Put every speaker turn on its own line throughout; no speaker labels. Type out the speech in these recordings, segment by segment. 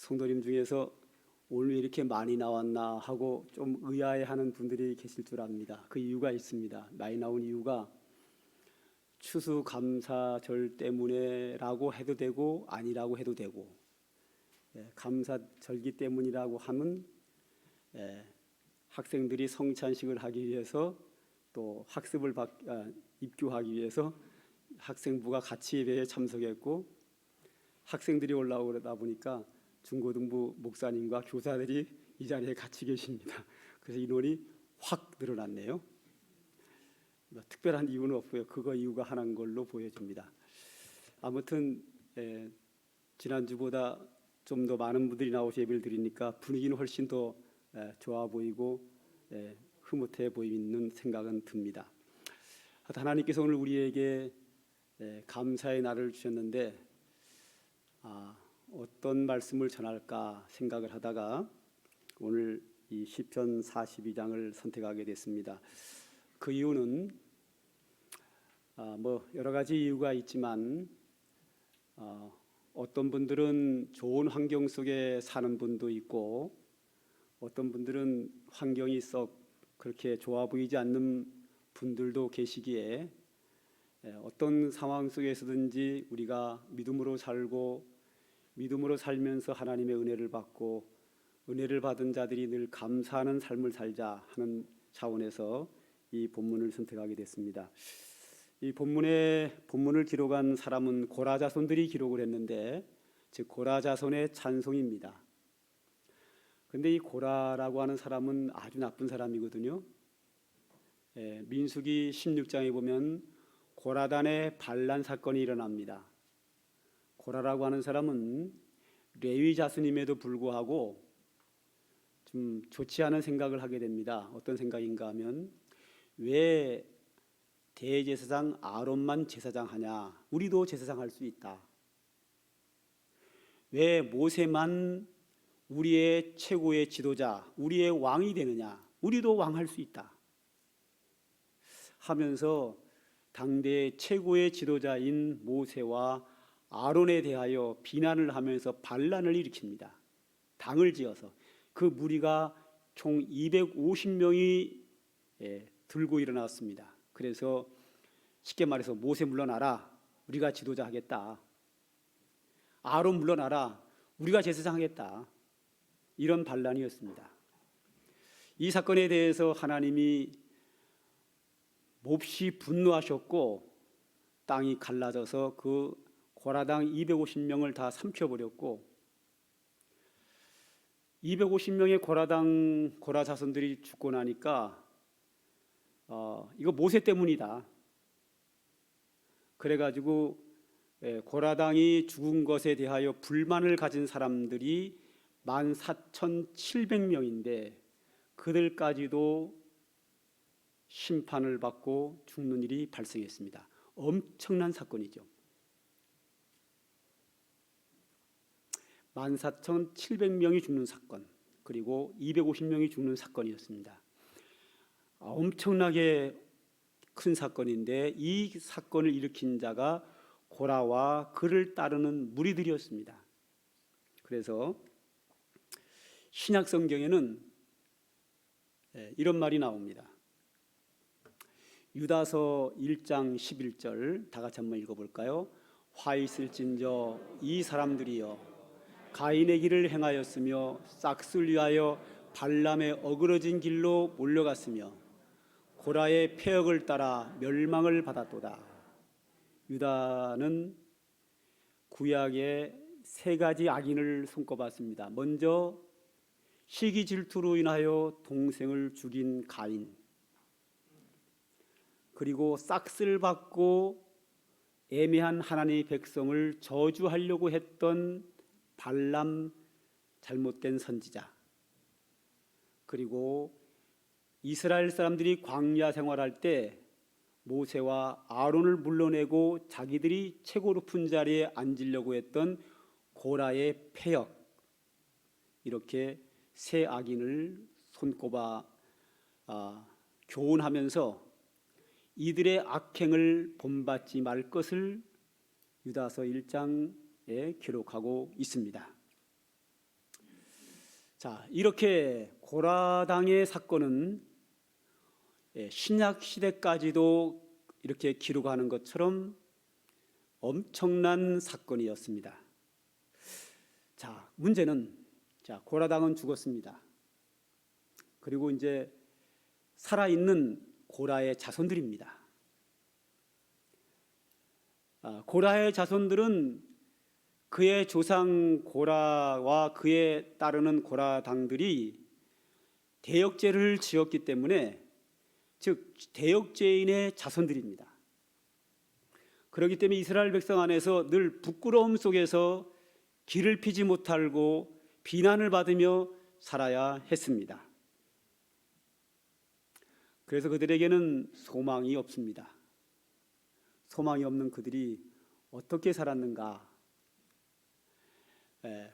성도님 중에서 오늘 왜 이렇게 많이 나왔나 하고 좀 의아해하는 분들이 계실 줄 압니다. 그 이유가 있습니다. 많이 나온 이유가 추수감사절 때문에라고 해도 되고 아니라고 해도 되고, 감사절기 때문이라고 하면 학생들이 성찬식을 하기 위해서 또 입교하기 위해서 학생부가 같이 예배에 참석했고, 학생들이 올라오다 보니까 중고등부 목사님과 교사들이 이 자리에 같이 계십니다. 그래서 인원이 확 늘어났네요. 특별한 이유는 없고요. 그거 이유가 하나인 걸로 보여집니다. 아무튼 지난주보다 좀 더 많은 분들이 나오셔서 예배를 드리니까 분위기는 훨씬 더 좋아 보이고 흐뭇해 보이는 생각은 듭니다. 하나님께서 오늘 우리에게 감사의 날을 주셨는데 어떤 말씀을 전할까 생각을 하다가 오늘 이 시편 42장을 선택하게 됐습니다. 그 이유는 여러 가지 이유가 있지만 어떤 분들은 좋은 환경 속에 사는 분도 있고 어떤 분들은 환경이 썩 그렇게 좋아 보이지 않는 분들도 계시기에 어떤 상황 속에서든지 우리가 믿음으로 살고 믿음으로 살면서 하나님의 은혜를 받고 은혜를 받은 자들이 늘 감사하는 삶을 살자 하는 차원에서 이 본문을 선택하게 됐습니다. 이 본문을 기록한 사람은 고라 자손들이 기록을 했는데, 즉 고라 자손의 찬송입니다. 그런데 이 고라라고 하는 사람은 아주 나쁜 사람이거든요. 민수기 16장에 보면 고라단의 반란 사건이 일어납니다. 고라라고 하는 사람은 레위 자손임에도 불구하고 좀 좋지 않은 생각을 하게 됩니다. 어떤 생각인가 하면, 왜 대제사장 아론만 제사장 하냐? 우리도 제사장 할 수 있다. 왜 모세만 우리의 최고의 지도자, 우리의 왕이 되느냐? 우리도 왕 할 수 있다 하면서 당대의 최고의 지도자인 모세와 아론에 대하여 비난을 하면서 반란을 일으킵니다. 당을 지어서 그 무리가 총 250명이 들고 일어났습니다. 그래서 쉽게 말해서 모세 물러나라, 우리가 지도자 하겠다. 아론 물러나라, 우리가 제사장 하겠다. 이런 반란이었습니다. 이 사건에 대해서 하나님이 몹시 분노하셨고 땅이 갈라져서 그 고라당 250명을 다 삼켜버렸고, 250명의 고라 자손들이 죽고 나니까 이거 모세 때문이다. 그래가지고 고라당이 죽은 것에 대하여 불만을 가진 사람들이 14,700명인데 그들까지도 심판을 받고 죽는 일이 발생했습니다. 엄청난 사건이죠. 14,700명이 죽는 사건, 그리고 250명이 죽는 사건이었습니다. 엄청나게 큰 사건인데 이 사건을 일으킨 자가 고라와 그를 따르는 무리들이었습니다. 그래서 신약 성경에는 이런 말이 나옵니다. 유다서 1장 11절 다 같이 한번 읽어볼까요? 화 있을진저 이 사람들이여 가인의 길을 행하였으며 싹술 위하여 발람의 어그러진 길로 몰려갔으며 고라의 폐역을 따라 멸망을 받았도다. 유다는 구약의 세 가지 악인을 손꼽았습니다. 먼저 시기 질투로 인하여 동생을 죽인 가인, 그리고 싹쓸 받고 애매한 하나님의 백성을 저주하려고 했던 발람, 잘못된 선지자, 그리고 이스라엘 사람들이 광야 생활할 때 모세와 아론을 물러내고 자기들이 최고 높은 자리에 앉으려고 했던 고라의 폐역, 이렇게 세 악인을 손꼽아 교훈하면서 이들의 악행을 본받지 말 것을 유다서 1장에 기록하고 있습니다. 자, 이렇게 고라당의 사건은 신약 시대까지도 이렇게 기록하는 것처럼 엄청난 사건이었습니다. 자, 문제는 고라당은 죽었습니다. 그리고 이제 살아있는 고라의 자손들입니다. 고라의 자손들은 그의 조상 고라와 그에 따르는 고라당들이 대역죄를 지었기 때문에, 즉 대역죄인의 자손들입니다. 그렇기 때문에 이스라엘 백성 안에서 늘 부끄러움 속에서 길을 피지 못하고 비난을 받으며 살아야 했습니다. 그래서 그들에게는 소망이 없습니다. 소망이 없는 그들이 어떻게 살았는가?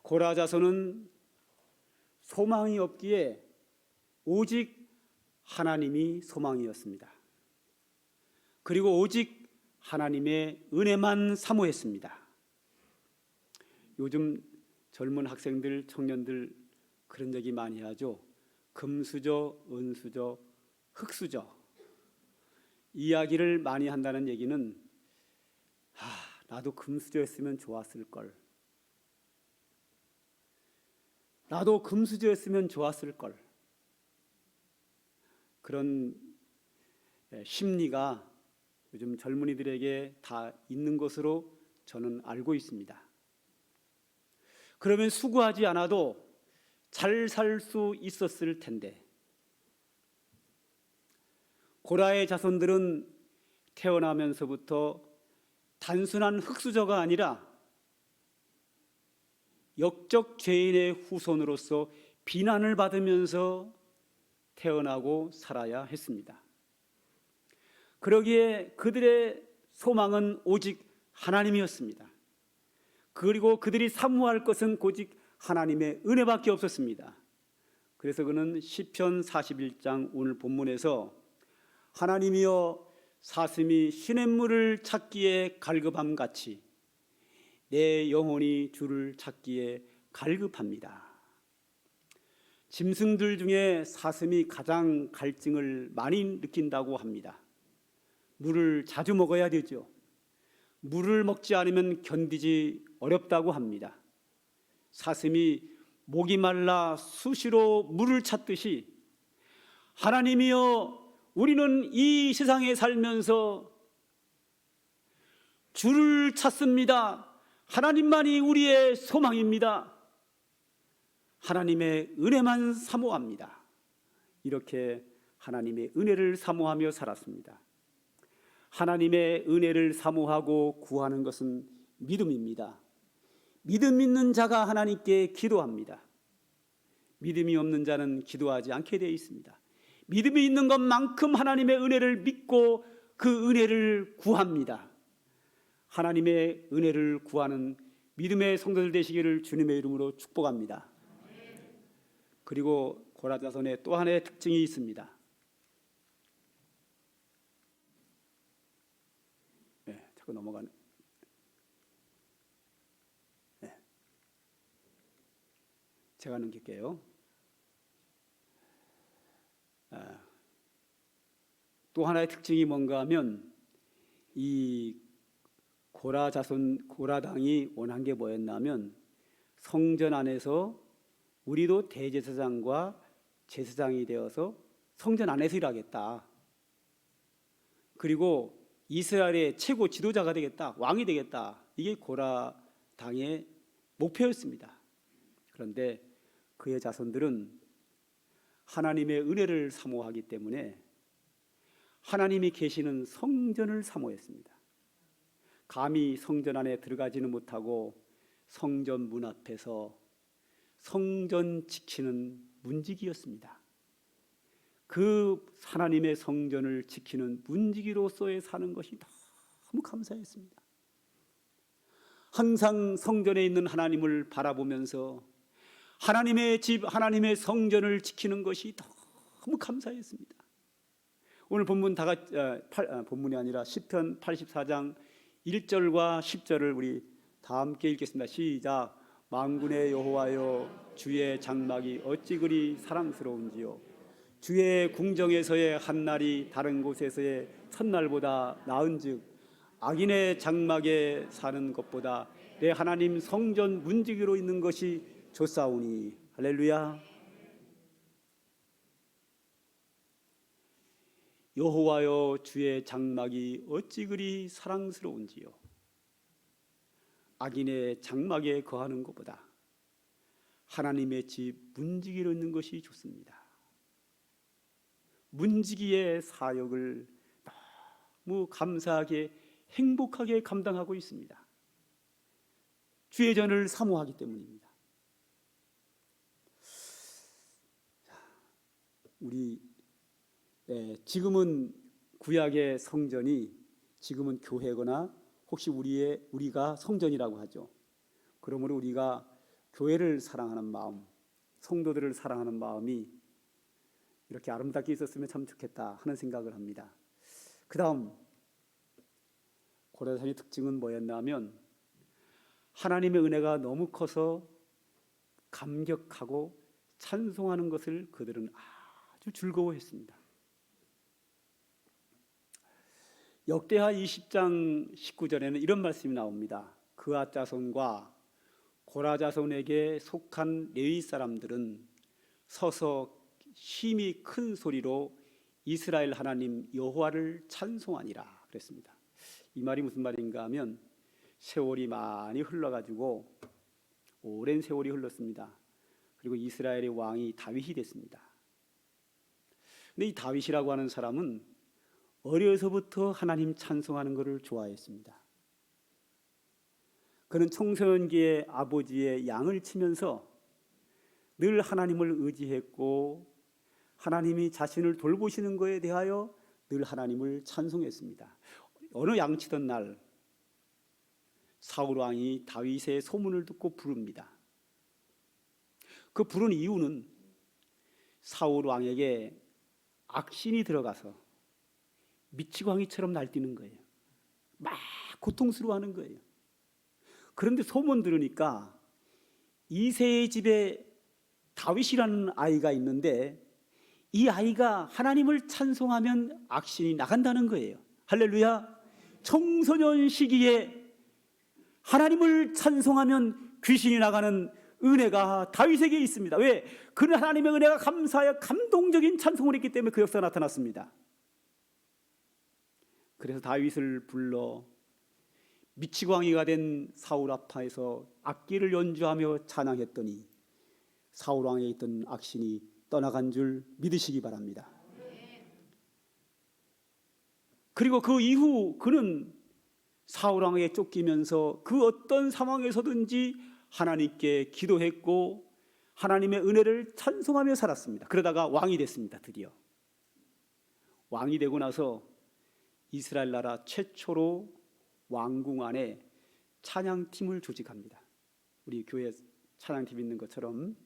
고라 자손은 소망이 없기에 오직 하나님이 소망이었습니다. 그리고 오직 하나님의 은혜만 사모했습니다. 요즘 젊은 학생들, 청년들 그런 얘기 많이 하죠. 금수저, 은수저, 흙수저. 이야기를 많이 한다는 얘기는 나도 금수저였으면 좋았을 걸. 나도 금수저였으면 좋았을 걸. 그런 심리가 요즘 젊은이들에게 다 있는 것으로 저는 알고 있습니다. 그러면 수고하지 않아도 잘 살 수 있었을 텐데, 고라의 자손들은 태어나면서부터 단순한 흙수저가 아니라 역적 죄인의 후손으로서 비난을 받으면서 태어나고 살아야 했습니다. 그러기에 그들의 소망은 오직 하나님이었습니다. 그리고 그들이 사모할 것은 오직 하나님의 은혜밖에 없었습니다. 그래서 그는 시편 41장 오늘 본문에서 하나님이여 사슴이 시냇물을 찾기에 갈급함 같이 내 영혼이 주를 찾기에 갈급합니다. 짐승들 중에 사슴이 가장 갈증을 많이 느낀다고 합니다. 물을 자주 먹어야 되죠. 물을 먹지 않으면 견디지 어렵다고 합니다. 사슴이 목이 말라 수시로 물을 찾듯이 하나님이여 우리는 이 세상에 살면서 주를 찾습니다. 하나님만이 우리의 소망입니다. 하나님의 은혜만 사모합니다. 이렇게 하나님의 은혜를 사모하며 살았습니다. 하나님의 은혜를 사모하고 구하는 것은 믿음입니다. 믿음 있는 자가 하나님께 기도합니다. 믿음이 없는 자는 기도하지 않게 되어 있습니다. 믿음이 있는 것만큼 하나님의 은혜를 믿고 그 은혜를 구합니다. 하나님의 은혜를 구하는 믿음의 성도들 되시기를 주님의 이름으로 축복합니다. 그리고 고라 자손의 또 하나의 특징이 있습니다. 자꾸 넘어가네. 제가 넘길게요. 또 하나의 특징이 뭔가 하면 이 고라 자손, 고라당이 원한 게 뭐였냐면 성전 안에서 우리도 대제사장과 제사장이 되어서 성전 안에서 일하겠다. 그리고 이스라엘의 최고 지도자가 되겠다. 왕이 되겠다. 이게 고라당의 목표였습니다. 그런데 그의 자손들은 하나님의 은혜를 사모하기 때문에 하나님이 계시는 성전을 사모했습니다. 감히 성전 안에 들어가지는 못하고 성전 문 앞에서 성전 지키는 문지기였습니다. 그 하나님의 성전을 지키는 문지기로서의 사는 것이 너무 감사했습니다. 항상 성전에 있는 하나님을 바라보면서 하나님의 집, 하나님의 성전을 지키는 것이 너무 감사했습니다. 오늘 본문 본문이 아니라 시편 84장 1절과 10절을 우리 다 함께 읽겠습니다. 시작. 만군의 여호와여, 주의 장막이 어찌 그리 사랑스러운지요. 주의 궁정에서의 한날이 다른 곳에서의 첫날보다 나은즉 악인의 장막에 사는 것보다 내 하나님 성전 문지기로 있는 것이 좋사오니. 할렐루야. 여호와여, 주의 장막이 어찌 그리 사랑스러운지요. 악인의 장막에 거하는 것보다 하나님의 집 문지기로 있는 것이 좋습니다. 문지기의 사역을 너무 감사하게 행복하게 감당하고 있습니다. 주의 전을 사모하기 때문입니다. 우리 지금은 구약의 성전이 지금은 교회거나 혹시 우리가 성전이라고 하죠. 그러므로 우리가 교회를 사랑하는 마음, 성도들을 사랑하는 마음이 이렇게 아름답게 있었으면 참 좋겠다 하는 생각을 합니다. 그 다음 고라산의 특징은 뭐였나 하면 하나님의 은혜가 너무 커서 감격하고 찬송하는 것을 그들은 아주 즐거워했습니다. 역대하 20장 19절에는 이런 말씀이 나옵니다. 그앗 자손과 고라 자손에게 속한 레위 사람들은 서서 심히 큰 소리로 이스라엘 하나님 여호와를 찬송하니라 그랬습니다. 이 말이 무슨 말인가 하면 세월이 많이 흘러가지고 오랜 세월이 흘렀습니다. 그리고 이스라엘의 왕이 다윗이 됐습니다. 근데 이 다윗이라고 하는 사람은 어려서부터 하나님 찬송하는 것을 좋아했습니다. 그는 청소년기에 아버지의 양을 치면서 늘 하나님을 의지했고 하나님이 자신을 돌보시는 것에 대하여 늘 하나님을 찬송했습니다. 어느 양치던 날 사울 왕이 다윗의 소문을 듣고 부릅니다. 그 부른 이유는 사울 왕에게 악신이 들어가서 미치광이처럼 날뛰는 거예요. 막 고통스러워하는 거예요. 그런데 소문 들으니까 이새의 집에 다윗이라는 아이가 있는데 이 아이가 하나님을 찬송하면 악신이 나간다는 거예요. 할렐루야. 청소년 시기에 하나님을 찬송하면 귀신이 나가는 은혜가 다윗에게 있습니다. 왜? 그는 하나님의 은혜가 감사하여 감동적인 찬송을 했기 때문에 그 역사가 나타났습니다. 그래서 다윗을 불러 미치광이가 된 사울 앞에서 악기를 연주하며 찬양했더니 사울 왕에 있던 악신이 떠나간 줄 믿으시기 바랍니다. 그리고 그 이후 그는 사울 왕에게 쫓기면서 그 어떤 상황에서든지 하나님께 기도했고 하나님의 은혜를 찬송하며 살았습니다. 그러다가 왕이 됐습니다. 드디어 왕이 되고 나서 이스라엘 나라 최초로 왕궁 안에 찬양팀을 조직합니다. 우리 교회 찬양팀 있는 것처럼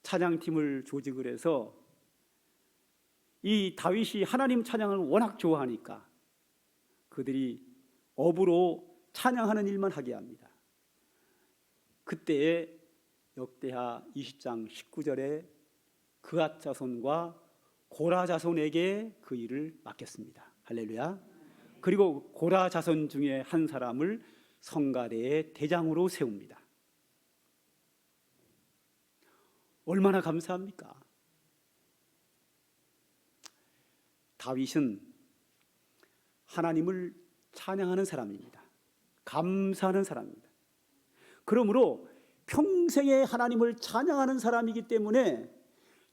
찬양팀을 조직을 해서 이 다윗이 하나님 찬양을 워낙 좋아하니까 그들이 업으로 찬양하는 일만 하게 합니다. 그때에 역대하 20장 19절에 그앗 자손과 고라 자손에게 그 일을 맡겼습니다. 할렐루야. 그리고 고라 자손 중에 한 사람을 성가대의 대장으로 세웁니다. 얼마나 감사합니까? 다윗은 하나님을 찬양하는 사람입니다. 감사하는 사람입니다. 그러므로 평생에 하나님을 찬양하는 사람이기 때문에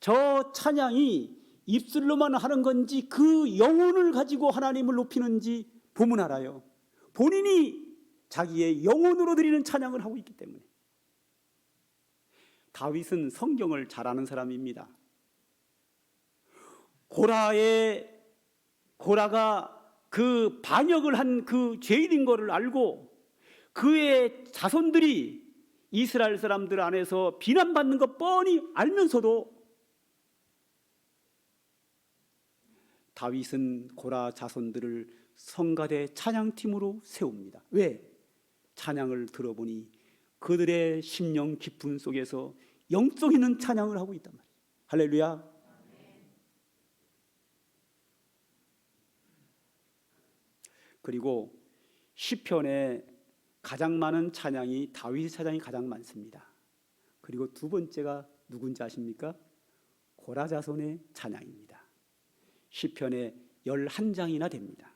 저 찬양이 입술로만 하는 건지 그 영혼을 가지고 하나님을 높이는지 보면 알아요. 본인이 자기의 영혼으로 드리는 찬양을 하고 있기 때문에. 다윗은 성경을 잘 아는 사람입니다. 고라가 그 반역을 한 그 죄인인 것을 알고 그의 자손들이 이스라엘 사람들 안에서 비난받는 것 뻔히 알면서도 다윗은 고라 자손들을 성가대 찬양팀으로 세웁니다. 왜? 찬양을 들어보니 그들의 심령 깊은 속에서 영성 있는 찬양을 하고 있단 말이에요. 할렐루야. 그리고 시편에 가장 많은 찬양이 다윗의 찬양이 가장 많습니다. 그리고 두 번째가 누군지 아십니까? 고라자손의 찬양입니다. 시편에 11장이나 됩니다.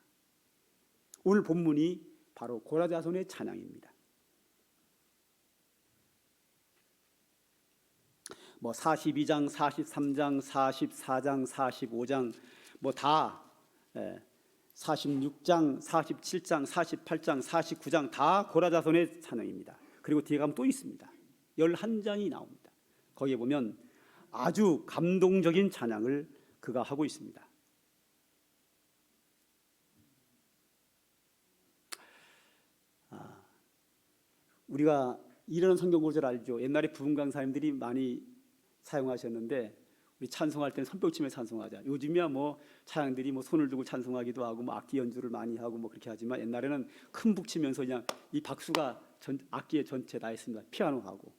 오늘 본문이 바로 고라자손의 찬양입니다. 42장, 43장, 44장, 45장 다 46장, 47장, 48장, 49장 다 고라자손의 찬양입니다. 그리고 뒤에 가면 또 있습니다. 11장이 나옵니다. 거기에 보면 아주 감동적인 찬양을 그가 하고 있습니다. 우리가 이런 성경 구절 알죠? 옛날에 부흥 강사님들이 많이 사용하셨는데, 우리 찬송할 때는 손뼉치며 찬송하자. 요즘이야 찬양들이 손을 들고 찬송하기도 하고 악기 연주를 많이 하고 그렇게 하지만, 옛날에는 큰 북치면서 그냥 이 박수가 악기의 전체 다 했습니다. 피아노하고.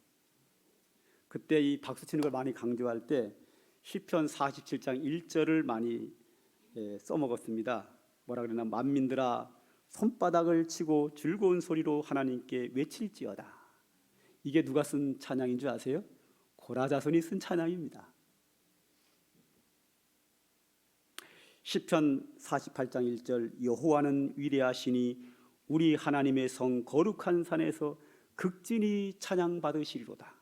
그때 이 박수 치는 걸 많이 강조할 때 시편 47장 1절을 많이 써먹었습니다. 뭐라 그러나, 만민들아 손바닥을 치고 즐거운 소리로 하나님께 외칠지어다. 이게 누가 쓴 찬양인 줄 아세요? 고라자손이 쓴 찬양입니다. 시편 48장 1절, 여호와는 위대하시니 우리 하나님의 성 거룩한 산에서 극진히 찬양받으시리로다.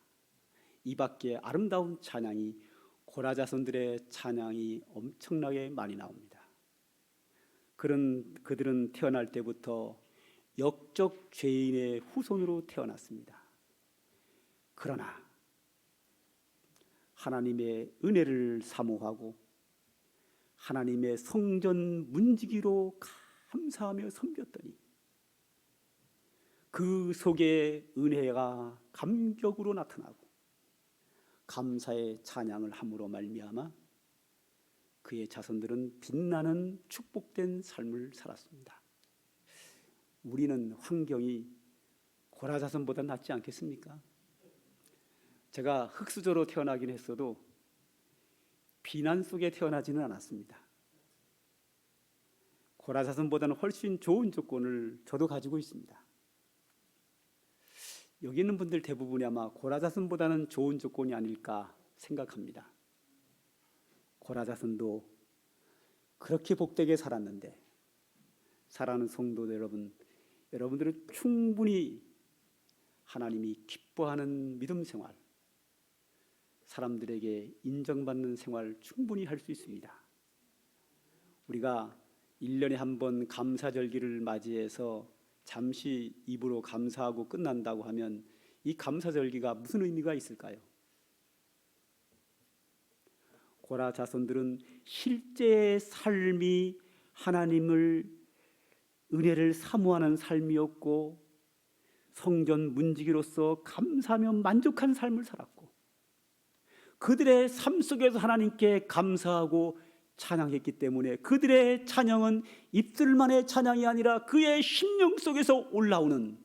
이 밖에 아름다운 찬양이, 고라자손들의 찬양이 엄청나게 많이 나옵니다. 그들은 태어날 때부터 역적 죄인의 후손으로 태어났습니다. 그러나 하나님의 은혜를 사모하고 하나님의 성전 문지기로 감사하며 섬겼더니 그 속에 은혜가 감격으로 나타나고 감사의 찬양을 함으로 말미암아 그의 자손들은 빛나는 축복된 삶을 살았습니다. 우리는 환경이 고라자손보다 낫지 않겠습니까? 제가 흙수저로 태어나긴 했어도 비난 속에 태어나지는 않았습니다. 고라자손보다는 훨씬 좋은 조건을 저도 가지고 있습니다. 여기 있는 분들 대부분이 아마 고라자손보다는 좋은 조건이 아닐까 생각합니다. 고라자손도 그렇게 복되게 살았는데, 사랑하는 성도 여러분, 여러분들은 충분히 하나님이 기뻐하는 믿음 생활, 사람들에게 인정받는 생활 충분히 할 수 있습니다. 우리가 1년에 한 번 감사절기를 맞이해서 잠시 입으로 감사하고 끝난다고 하면 이 감사절기가 무슨 의미가 있을까요? 고라 자손들은 실제의 삶이 하나님을 은혜를 사모하는 삶이었고, 성전 문지기로서 감사하며 만족한 삶을 살았고, 그들의 삶 속에서 하나님께 감사하고 찬양했기 때문에 그들의 찬양은 입술만의 찬양이 아니라 그의 심령 속에서 올라오는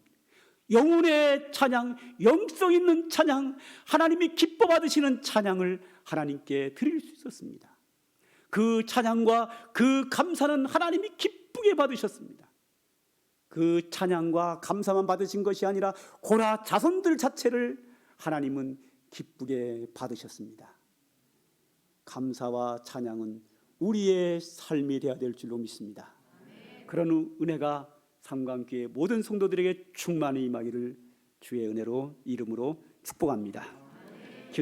영혼의 찬양, 영성 있는 찬양, 하나님이 기뻐 받으시는 찬양을 하나님께 드릴 수 있었습니다. 그 찬양과 그 감사는 하나님이 기쁘게 받으셨습니다. 그 찬양과 감사만 받으신 것이 아니라 고라 자손들 자체를 하나님은 기쁘게 받으셨습니다. 감사와 찬양은 우리의 삶이 되어야 될 줄로 믿습니다. 그런 은혜가 삼강교회 모든 성도들에게 충만히 임하기를 주의 은혜로 이름으로 축복합니다.